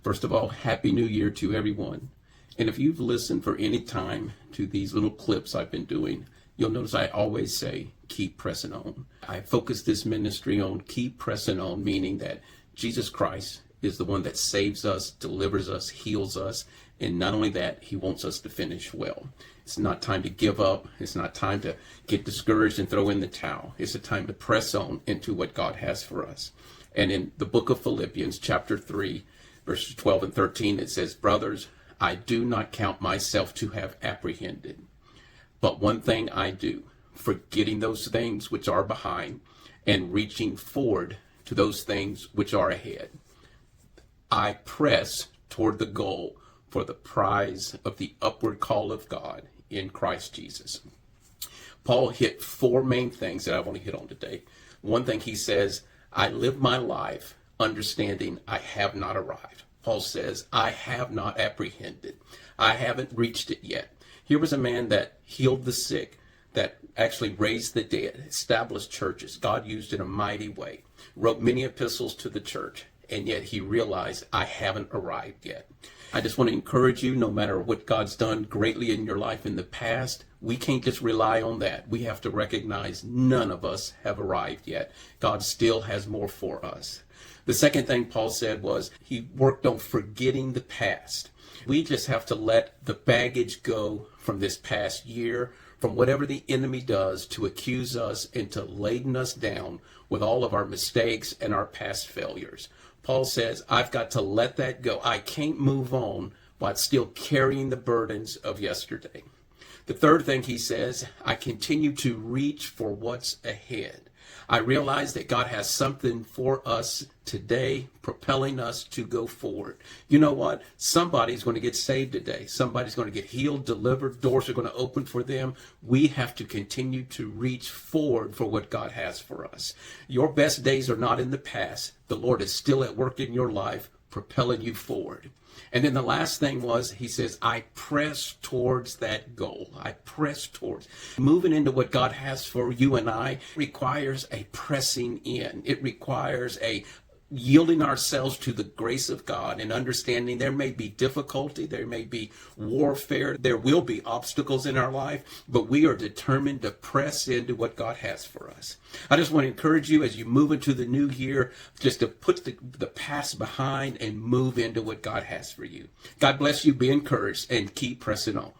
First of all, Happy New Year to everyone. And if you've listened for any time to these little clips I've been doing, you'll notice I always say, keep pressing on. I focus this ministry on keep pressing on, meaning that Jesus Christ is the one that saves us, delivers us, heals us. And not only that, he wants us to finish well. It's not time to give up. It's not time to get discouraged and throw in the towel. It's a time to press on into what God has for us. And in the book of Philippians, chapter 3, verses 12 and 13, it says, "Brothers, I do not count myself to have apprehended. But one thing I do, forgetting those things which are behind and reaching forward to those things which are ahead. I press toward the goal for the prize of the upward call of God in Christ Jesus." Paul hit four main things that I want to hit on today. One thing he says, I live my life understanding I have not arrived. Paul says, I have not apprehended. I haven't reached it yet. Here was a man that healed the sick, that actually raised the dead, established churches. God used in a mighty way, wrote many epistles to the church, and yet he realized, I haven't arrived yet. I just want to encourage you, no matter what God's done greatly in your life in the past, we can't just rely on that. We have to recognize none of us have arrived yet. God still has more for us. The second thing Paul said was he worked on forgetting the past. We just have to let the baggage go from this past year, from whatever the enemy does to accuse us and to laden us down with all of our mistakes and our past failures. Paul says, I've got to let that go. I can't move on while still carrying the burdens of yesterday. The third thing he says, I continue to reach for what's ahead. I realize that God has something for us today, propelling us to go forward. You know what? Somebody's going to get saved today. Somebody's going to get healed, delivered. Doors are going to open for them. We have to continue to reach forward for what God has for us. Your best days are not in the past. The Lord is still at work in your life, propelling you forward. And then the last thing was, he says, I press towards that goal. I press towards. Moving into what God has for you and I requires a pressing in. It requires a yielding ourselves to the grace of God and understanding there may be difficulty, there may be warfare, there will be obstacles in our life, but we are determined to press into what God has for us. I just want to encourage you as you move into the new year, just to put the past behind and move into what God has for you. God bless you, be encouraged, and keep pressing on.